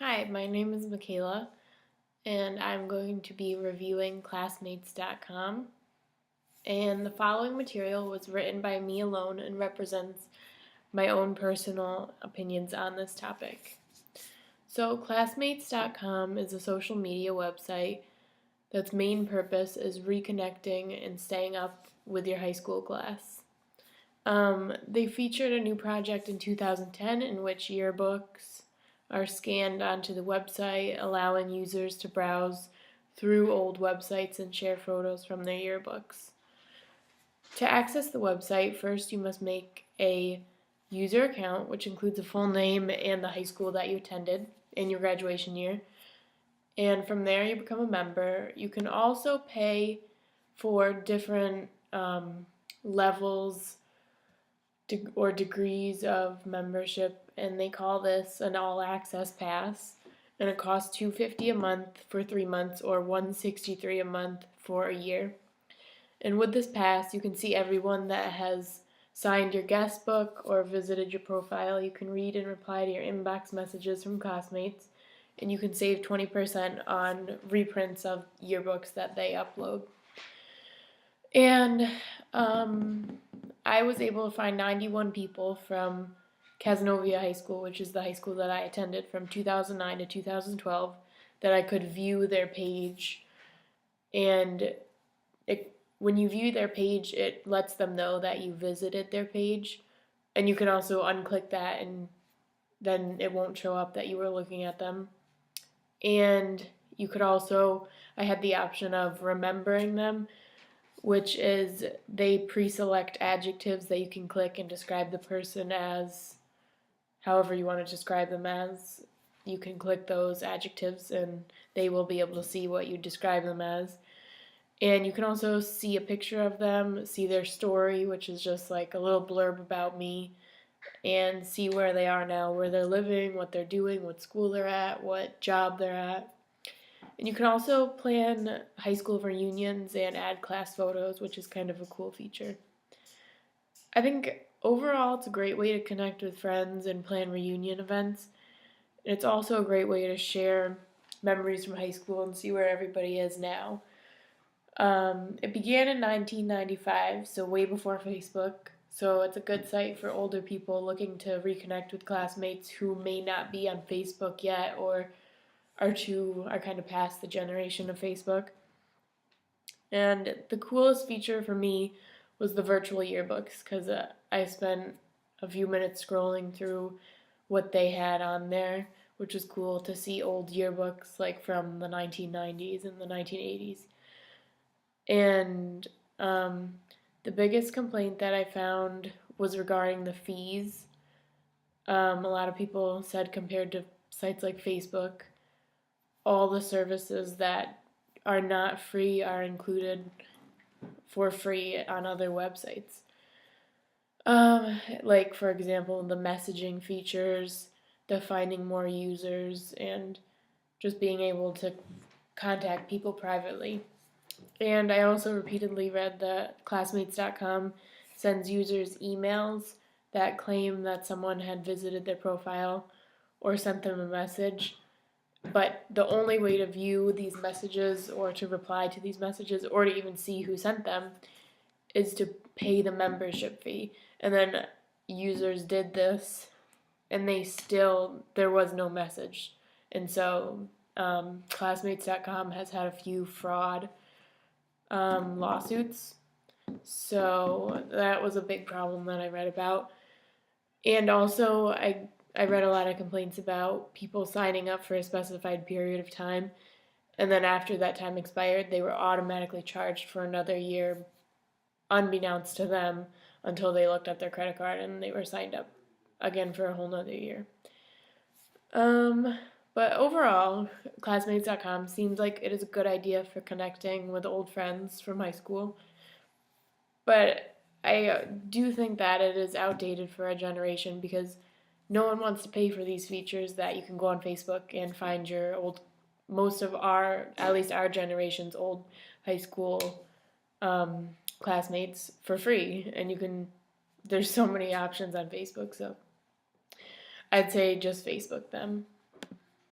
Hi, my name is Michaela, and I'm going to be reviewing classmates.com. And the following material was written by me alone and represents my own personal opinions on this topic. So, classmates.com is a social media website that's main purpose is reconnecting and staying up with your high school class. They featured a new project in 2010 in which yearbooks are scanned onto the website, allowing users to browse through old websites and share photos from their yearbooks. To access the website, first you must make a user account, which includes a full name and the high school that you attended in your graduation year. And from there, you become a member. You can also pay for different levels or degrees of membership, and they call this an all-access pass, and it costs $250 a month for 3 months or $163 a month for a year. And with this pass, you can see everyone that has signed your guest book or visited your profile. You can read and reply to your inbox messages from classmates, and you can save 20% on reprints of yearbooks that they upload. And I was able to find 91 people from Cazenovia High School, which is the high school that I attended from 2009 to 2012, that I could view their page. And when you view their page, it lets them know that you visited their page. And you can also unclick that, and then it won't show up that you were looking at them. And you could also, I had the option of remembering them, which is they pre-select adjectives that you can click and describe the person as however you want to describe them as. You can click those adjectives and they will be able to see what you describe them as. And you can also see a picture of them, see their story, which is just like a little blurb about me, and see where they are now, where they're living, what they're doing, what school they're at, what job they're at. And you can also plan high school reunions and add class photos, which is kind of a cool feature. I think overall it's a great way to connect with friends and plan reunion events. And it's also a great way to share memories from high school and see where everybody is now. It began in 1995, so way before Facebook. So it's a good site for older people looking to reconnect with classmates who may not be on Facebook yet or are kind of past the generation of Facebook. And the coolest feature for me was the virtual yearbooks, because I spent a few minutes scrolling through what they had on there, which was cool to see old yearbooks like from the 1990s and the 1980s. And the biggest complaint that I found was regarding the fees. A lot of people said compared to sites like Facebook, all the services that are not free are included for free on other websites. Like, for example, the messaging features, the finding more users, and just being able to contact people privately. And I also repeatedly read that classmates.com sends users emails that claim that someone had visited their profile or sent them a message. But the only way to view these messages or to reply to these messages or to even see who sent them is to pay the membership fee. And then users did this and there was no message. And so classmates.com has had a few fraud lawsuits. So that was a big problem that I read about. And also I read a lot of complaints about people signing up for a specified period of time, and then after that time expired, they were automatically charged for another year, unbeknownst to them, until they looked at their credit card and they were signed up again for a whole nother year. But overall, classmates.com seems like it is a good idea for connecting with old friends from high school. But I do think that it is outdated for our generation because no one wants to pay for these features that you can go on Facebook and find your most of at least our generation's old high school classmates for free. And there's so many options on Facebook, so I'd say just Facebook them.